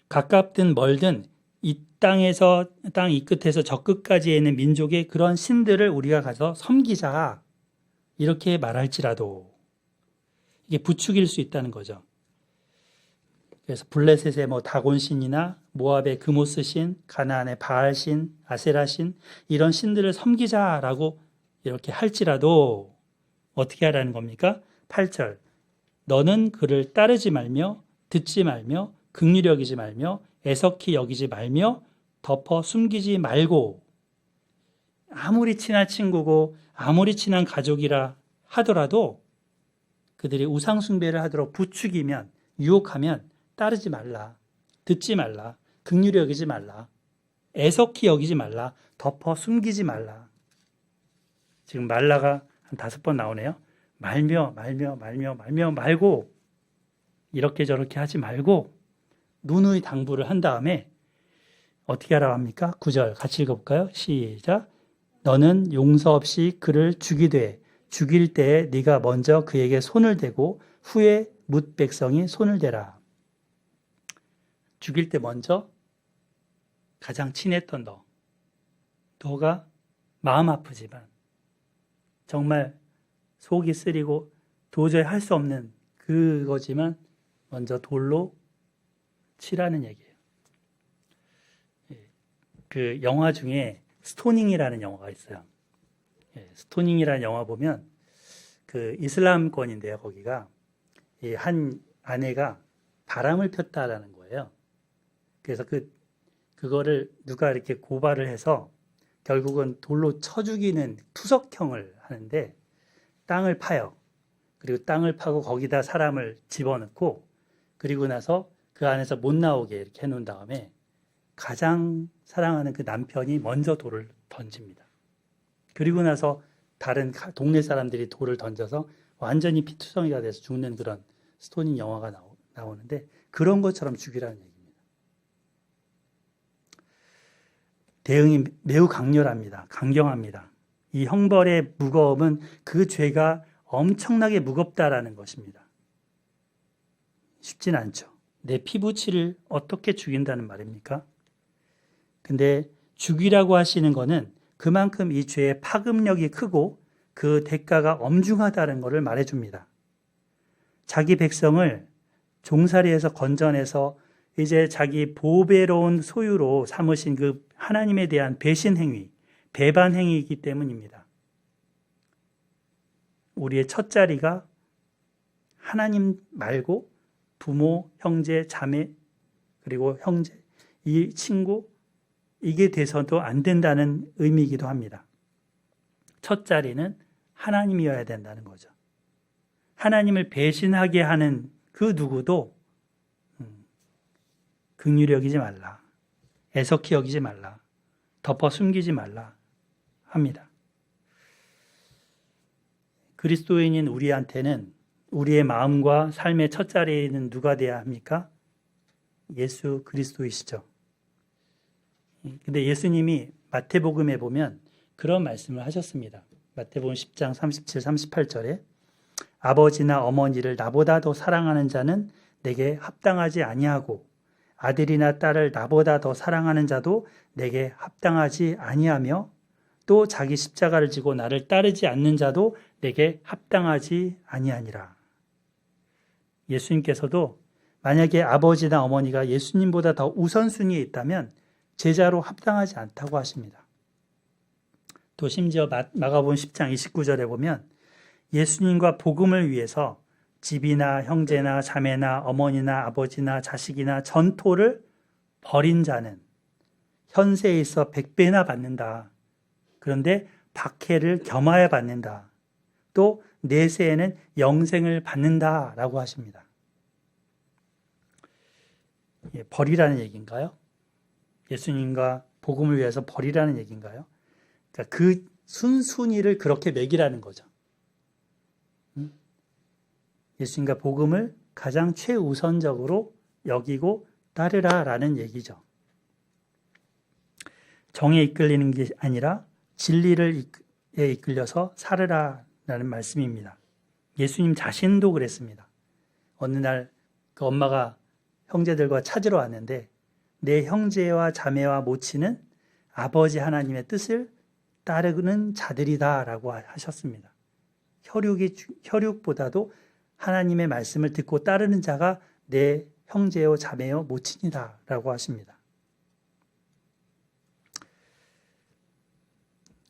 가깝든 멀든 이 땅에서 땅 이 끝에서 저 끝까지에 있는 민족의 그런 신들을 우리가 가서 섬기자 이렇게 말할지라도 이게 부추길 수 있다는 거죠. 그래서 블레셋의 다곤신이나 모압의 그모스신, 가나안의 바알신, 아세라신 이런 신들을 섬기자라고 이렇게 할지라도 어떻게 하라는 겁니까? 8절. 너는 그를 따르지 말며 듣지 말며 긍휼히 여기지 말며 애석히 여기지 말며 덮어 숨기지 말고 아무리 친한 친구고 아무리 친한 가족이라 하더라도 그들이 우상 숭배를 하도록 부추기면 유혹하면 따르지 말라. 듣지 말라. 긍휼히 여기지 말라. 애석히 여기지 말라. 덮어 숨기지 말라. 지금 말라가 한 5번 나오네요. 말며 말고 이렇게 저렇게 하지 말고 누누이 당부를 한 다음에 어떻게 하라고 합니까? 9절 같이 읽어볼까요? 시작. 너는 용서 없이 그를 죽이되 죽일 때에 네가 먼저 그에게 손을 대고 후에 뭇 백성이 손을 대라. 죽일 때 먼저 가장 친했던 너가 마음 아프지만 정말 속이 쓰리고 도저히 할 수 없는 그거지만 먼저 돌로 치라는 얘기예요. 그 영화 중에 스토닝이라는 영화가 있어요. 스토닝이라는 영화 보면 그 이슬람권인데요. 거기가 이 한 아내가 바람을 폈다라는 거예요. 그래서 그거를 누가 이렇게 고발을 해서 결국은 돌로 쳐 죽이는 투석형을 하는데 땅을 파요. 그리고 땅을 파고 거기다 사람을 집어넣고 그리고 나서 그 안에서 못 나오게 이렇게 해놓은 다음에 가장 사랑하는 그 남편이 먼저 돌을 던집니다. 그리고 나서 다른 동네 사람들이 돌을 던져서 완전히 피투성이가 돼서 죽는 그런 스토닝 영화가 나오는데 그런 것처럼 죽이라는 얘기입니다. 대응이 매우 강렬합니다. 강경합니다. 이 형벌의 무거움은 그 죄가 엄청나게 무겁다라는 것입니다. 쉽진 않죠. 내 피부치를 어떻게 죽인다는 말입니까? 근데 죽이라고 하시는 거는 그만큼 이 죄의 파급력이 크고 그 대가가 엄중하다는 것을 말해줍니다. 자기 백성을 종살이에서 건져내서 이제 자기 보배로운 소유로 삼으신 그 하나님에 대한 배신 행위, 배반 행위이기 때문입니다. 우리의 첫 자리가 하나님 말고 부모, 형제, 자매, 그리고 형제, 이 친구, 이게 돼서도 안 된다는 의미이기도 합니다. 첫 자리는 하나님이어야 된다는 거죠. 하나님을 배신하게 하는 그 누구도 긍휼히 여기지 말라, 애석히 여기지 말라, 덮어 숨기지 말라 합니다. 그리스도인인 우리한테는 우리의 마음과 삶의 첫 자리에는 누가 돼야 합니까? 예수 그리스도이시죠. 근데 예수님이 마태복음에 보면 그런 말씀을 하셨습니다. 마태복음 10장 37, 38절에 아버지나 어머니를 나보다 더 사랑하는 자는 내게 합당하지 아니하고 아들이나 딸을 나보다 더 사랑하는 자도 내게 합당하지 아니하며 또 자기 십자가를 지고 나를 따르지 않는 자도 내게 합당하지 아니하니라. 예수님께서도 만약에 아버지나 어머니가 예수님보다 더 우선순위에 있다면 제자로 합당하지 않다고 하십니다. 또 심지어 마가복음 10장 29절에 보면 예수님과 복음을 위해서 집이나 형제나 자매나 어머니나 아버지나 자식이나 전토를 벌인 자는 현세에 있어 100배나 받는다. 그런데 박해를 겸하여 받는다. 또 내세에는 영생을 받는다라고 하십니다. 벌이라는 얘기인가요? 예수님과 복음을 위해서 벌이라는 얘기인가요? 그러니까 그 순순위를 그렇게 매기라는 거죠. 예수님과 복음을 가장 최우선적으로 여기고 따르라라는 얘기죠. 정에 이끌리는 게 아니라 진리를 이끌려서 살으라라는 말씀입니다. 예수님 자신도 그랬습니다. 어느 날 그 엄마가 형제들과 찾으러 왔는데 내 형제와 자매와 모친은 아버지 하나님의 뜻을 따르는 자들이다라고 하셨습니다. 혈육보다도 하나님의 말씀을 듣고 따르는 자가 내 형제요 자매요 모친이다라고 하십니다.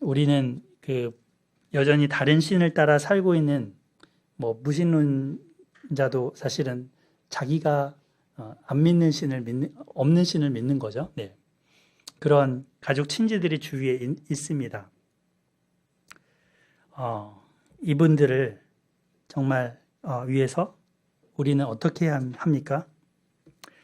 우리는 여전히 다른 신을 따라 살고 있는 무신론자도 사실은 자기가 안 믿는 없는 신을 믿는 거죠. 네. 그런 가족 친지들이 주위에 있습니다. 이분들을 정말 위해서 우리는 어떻게 합니까?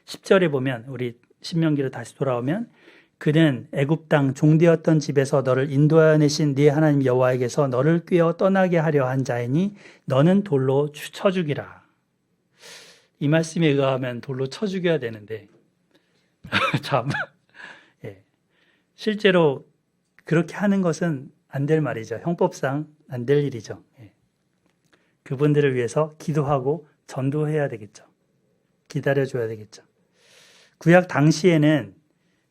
10절에 보면 우리 신명기로 다시 돌아오면 그는 애굽 땅 종되었던 집에서 너를 인도하여 내신 네 하나님 여호와에게서 너를 꾀어 떠나게 하려 한 자이니 너는 돌로 쳐 죽이라. 이 말씀에 의하면 돌로 쳐 죽여야 되는데 참 실제로 그렇게 하는 것은 안 될 말이죠. 형법상 안 될 일이죠. 그분들을 위해서 기도하고 전도해야 되겠죠. 기다려줘야 되겠죠. 구약 당시에는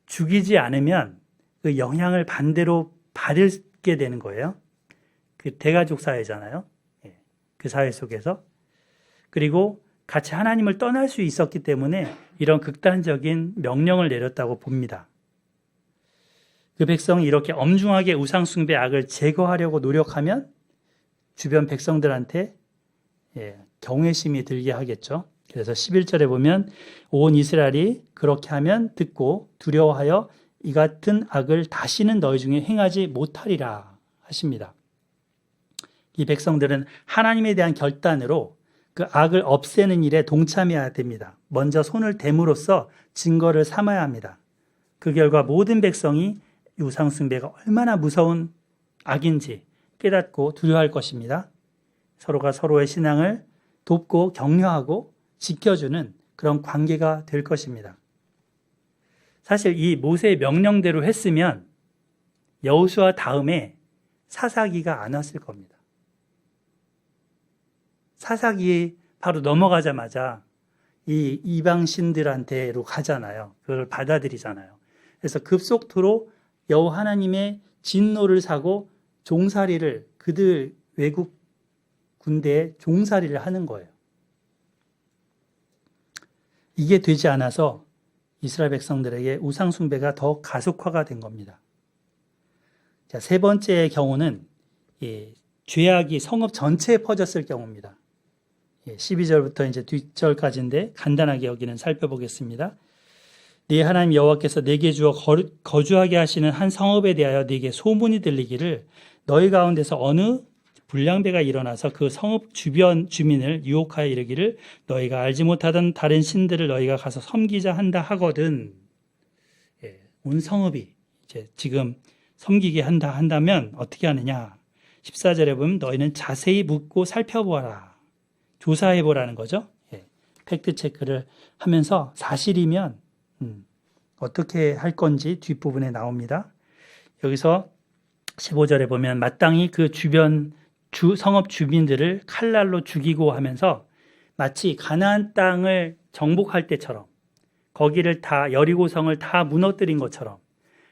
죽이지 않으면 그 영향을 반대로 받게 되는 거예요. 그 대가족 사회잖아요. 그 사회 속에서. 그리고 같이 하나님을 떠날 수 있었기 때문에 이런 극단적인 명령을 내렸다고 봅니다. 그 백성이 이렇게 엄중하게 우상숭배 악을 제거하려고 노력하면 주변 백성들한테 경외심이 들게 하겠죠. 그래서 11절에 보면 온 이스라엘이 그렇게 하면 듣고 두려워하여 이 같은 악을 다시는 너희 중에 행하지 못하리라 하십니다. 이 백성들은 하나님에 대한 결단으로 그 악을 없애는 일에 동참해야 됩니다. 먼저 손을 댐으로써 증거를 삼아야 합니다. 그 결과 모든 백성이 우상숭배가 얼마나 무서운 악인지 깨닫고 두려워할 것입니다. 서로가 서로의 신앙을 돕고 격려하고 지켜주는 그런 관계가 될 것입니다. 사실 이 모세의 명령대로 했으면 여호수아 다음에 사사기가 안 왔을 겁니다. 사사기 바로 넘어가자마자 이 이방신들한테로 가잖아요. 그걸 받아들이잖아요. 그래서 급속도로 여호와 하나님의 진노를 사고 종살이를 그들 외국 군대에 종살이를 하는 거예요. 이게 되지 않아서 이스라엘 백성들에게 우상 숭배가 더 가속화가 된 겁니다. 자, 세 번째 경우는 죄악이 성읍 전체에 퍼졌을 경우입니다. 12절부터 이제 뒷절까지인데 간단하게 여기는 살펴보겠습니다. 네 하나님 여호와께서 내게 주어 거주하게 하시는 한 성읍에 대하여 네게 소문이 들리기를 너희 가운데서 어느 불량배가 일어나서 그 성읍 주변 주민을 유혹하여 이르기를 너희가 알지 못하던 다른 신들을 너희가 가서 섬기자 한다 하거든. 온 성읍이 이제 지금 섬기게 한다면 어떻게 하느냐? 14절에 보면 너희는 자세히 묻고 살펴보아라. 조사해보라는 거죠. 팩트 체크를 하면서 사실이면 어떻게 할 건지 뒷부분에 나옵니다. 여기서 15절에 보면 마땅히 그 주변 성읍 주민들을 칼날로 죽이고 하면서 마치 가나안 땅을 정복할 때처럼 거기를 다 여리고성을 다 무너뜨린 것처럼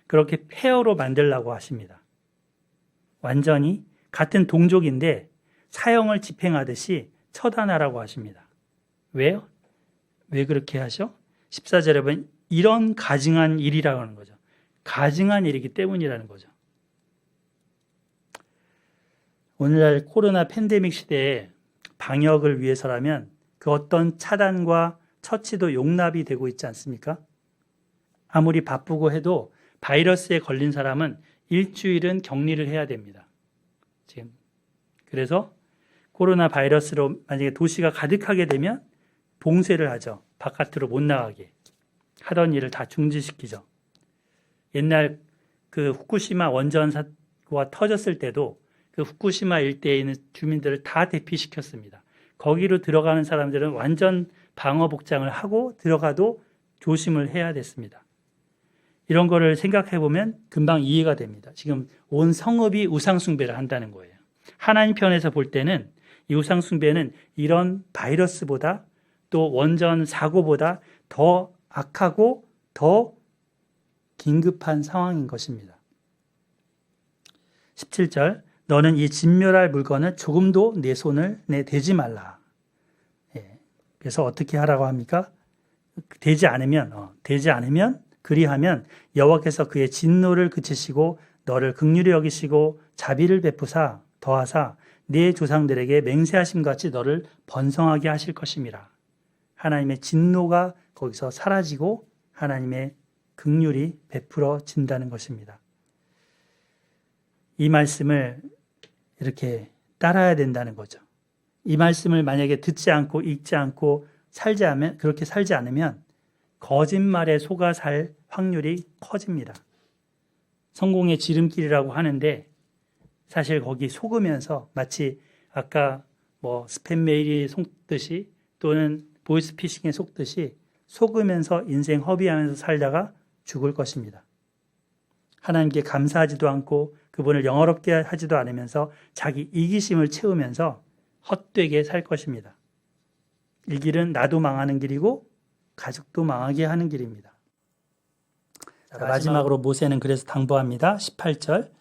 그렇게 폐허로 만들라고 하십니다. 완전히 같은 동족인데 사형을 집행하듯이 처단하라고 하십니다. 왜요? 왜 그렇게 하셔? 14절에 보면 이런 가증한 일이라고 하는 거죠. 가증한 일이기 때문이라는 거죠. 오늘날 코로나 팬데믹 시대에 방역을 위해서라면 그 어떤 차단과 처치도 용납이 되고 있지 않습니까? 아무리 바쁘고 해도 바이러스에 걸린 사람은 일주일은 격리를 해야 됩니다. 지금 그래서 코로나 바이러스로 만약에 도시가 가득하게 되면 봉쇄를 하죠. 바깥으로 못 나가게. 하던 일을 다 중지시키죠. 옛날 그 후쿠시마 원전 사고가 터졌을 때도 그 후쿠시마 일대에 있는 주민들을 다 대피시켰습니다. 거기로 들어가는 사람들은 완전 방어 복장을 하고 들어가도 조심을 해야 됐습니다. 이런 거를 생각해 보면 금방 이해가 됩니다. 지금 온 성읍이 우상 숭배를 한다는 거예요. 하나님 편에서 볼 때는 이 우상 숭배는 이런 바이러스보다 또 원전 사고보다 더 악하고 더 긴급한 상황인 것입니다. 17절 너는 이 진멸할 물건을 조금도 내 손을 대지 말라. 그래서 어떻게 하라고 합니까? 되지 않으면 그리하면 여호와께서 그의 진노를 그치시고 너를 긍휼히 여기시고 자비를 베푸사 더하사 네 조상들에게 맹세하심 같이 너를 번성하게 하실 것임이라. 하나님의 진노가 거기서 사라지고 하나님의 긍휼이 베풀어진다는 것입니다. 이 말씀을 이렇게 따라야 된다는 거죠. 이 말씀을 만약에 듣지 않고 읽지 않고 그렇게 살지 않으면 거짓말에 속아 살 확률이 커집니다. 성공의 지름길이라고 하는데 사실 거기 속으면서 마치 아까 스팸 메일이 속듯이 또는 보이스피싱에 속듯이 속으면서 인생 허비하면서 살다가 죽을 것입니다. 하나님께 감사하지도 않고 그분을 영화롭게 하지도 않으면서 자기 이기심을 채우면서 헛되게 살 것입니다. 이 길은 나도 망하는 길이고 가족도 망하게 하는 길입니다. 마지막으로 모세는 그래서 당부합니다. 18절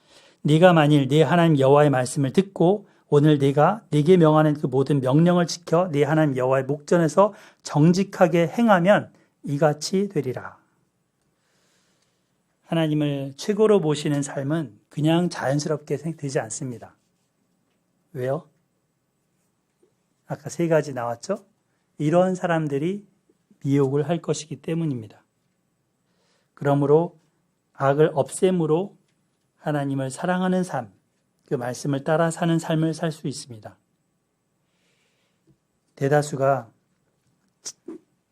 네가 만일 네 하나님 여호와의 말씀을 듣고 오늘 네가 네게 명하는 그 모든 명령을 지켜 네 하나님 여호와의 목전에서 정직하게 행하면 이같이 되리라. 하나님을 최고로 모시는 삶은 그냥 자연스럽게 되지 않습니다. 왜요? 아까 3가지 나왔죠? 이런 사람들이 미혹을 할 것이기 때문입니다. 그러므로 악을 없앰으로 하나님을 사랑하는 삶, 그 말씀을 따라 사는 삶을 살 수 있습니다. 대다수가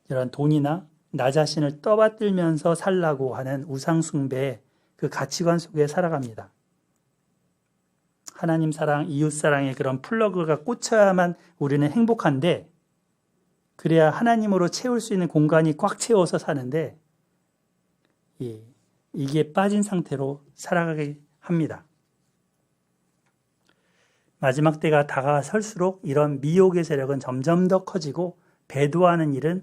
이런 돈이나 나 자신을 떠받들면서 살라고 하는 우상숭배의 그 가치관 속에 살아갑니다. 하나님 사랑, 이웃 사랑의 그런 플러그가 꽂혀야만 우리는 행복한데, 그래야 하나님으로 채울 수 있는 공간이 꽉 채워서 사는데, 이게 빠진 상태로 살아가게 합니다. 마지막 때가 다가설수록 이런 미혹의 세력은 점점 더 커지고 배도하는 일은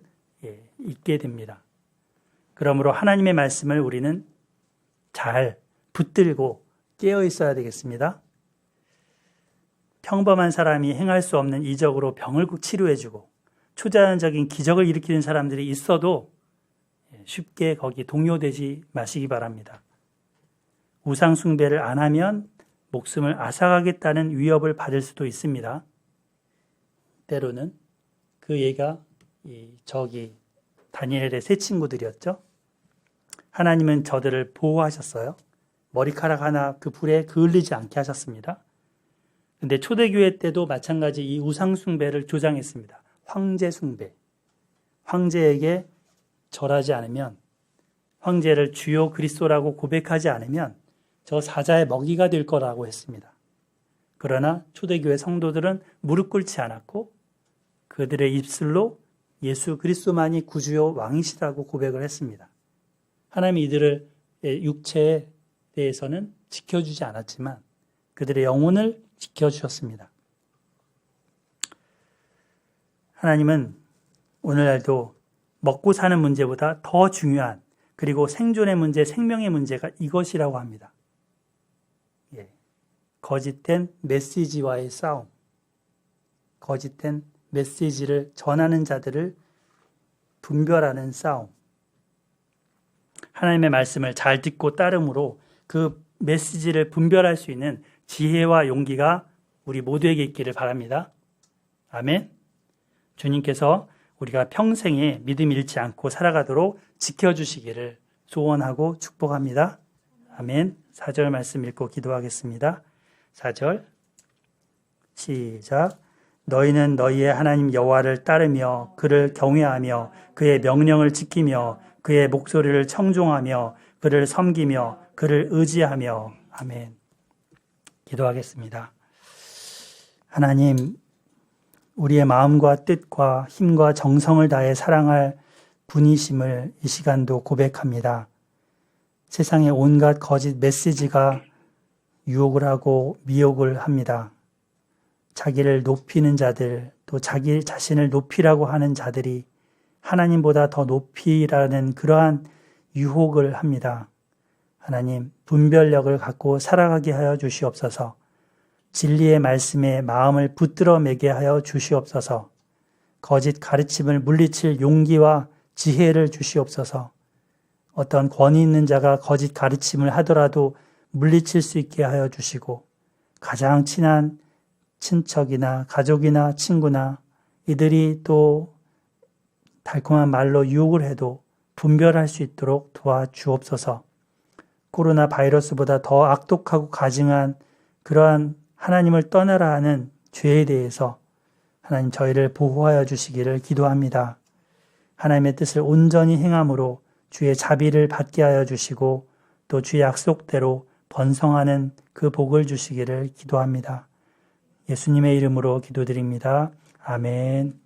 있게 됩니다. 그러므로 하나님의 말씀을 우리는 잘 붙들고 깨어 있어야 되겠습니다. 평범한 사람이 행할 수 없는 이적으로 병을 치료해주고 초자연적인 기적을 일으키는 사람들이 있어도 쉽게 거기 동요되지 마시기 바랍니다. 우상 숭배를 안 하면 목숨을 앗아가겠다는 위협을 받을 수도 있습니다. 때로는 그 얘가 저기 다니엘의 세 친구들이었죠. 하나님은 저들을 보호하셨어요. 머리카락 하나 그 불에 그을리지 않게 하셨습니다. 근데 초대교회 때도 마찬가지 이 우상 숭배를 조장했습니다. 황제 숭배. 황제에게 절하지 않으면, 황제를 주요 그리스도라고 고백하지 않으면 저 사자의 먹이가 될 거라고 했습니다. 그러나 초대교회 성도들은 무릎 꿇지 않았고 그들의 입술로 예수 그리스도만이 구주요 왕이시라고 고백을 했습니다. 하나님이 이들을 육체에 대해서는 지켜주지 않았지만 그들의 영혼을 지켜주셨습니다. 하나님은 오늘날도 먹고 사는 문제보다 더 중요한, 그리고 생존의 문제, 생명의 문제가 이것이라고 합니다. 거짓된 메시지와의 싸움, 거짓된 메시지를 전하는 자들을 분별하는 싸움. 하나님의 말씀을 잘 듣고 따름으로 그 메시지를 분별할 수 있는 지혜와 용기가 우리 모두에게 있기를 바랍니다. 아멘. 주님께서 우리가 평생에 믿음 잃지 않고 살아가도록 지켜주시기를 소원하고 축복합니다. 아멘. 4절 말씀 읽고 기도하겠습니다. 4절 시작. 너희는 너희의 하나님 여호와를 따르며 그를 경외하며 그의 명령을 지키며 그의 목소리를 청종하며 그를 섬기며 그를 의지하며. 아멘. 기도하겠습니다. 하나님, 우리의 마음과 뜻과 힘과 정성을 다해 사랑할 분이심을 이 시간도 고백합니다. 세상의 온갖 거짓 메시지가 유혹을 하고 미혹을 합니다. 자기를 높이는 자들, 또 자기 자신을 높이라고 하는 자들이 하나님보다 더 높이라는 그러한 유혹을 합니다. 하나님, 분별력을 갖고 살아가게 하여 주시옵소서. 진리의 말씀에 마음을 붙들어 매게 하여 주시옵소서. 거짓 가르침을 물리칠 용기와 지혜를 주시옵소서. 어떤 권위 있는 자가 거짓 가르침을 하더라도 물리칠 수 있게 하여 주시고, 가장 친한 친척이나 가족이나 친구나 이들이 또 달콤한 말로 유혹을 해도 분별할 수 있도록 도와주옵소서. 코로나 바이러스보다 더 악독하고 가증한 그러한 하나님을 떠나라 하는 죄에 대해서 하나님 저희를 보호하여 주시기를 기도합니다. 하나님의 뜻을 온전히 행함으로 주의 자비를 받게 하여 주시고 또 주의 약속대로 번성하는 그 복을 주시기를 기도합니다. 예수님의 이름으로 기도드립니다. 아멘.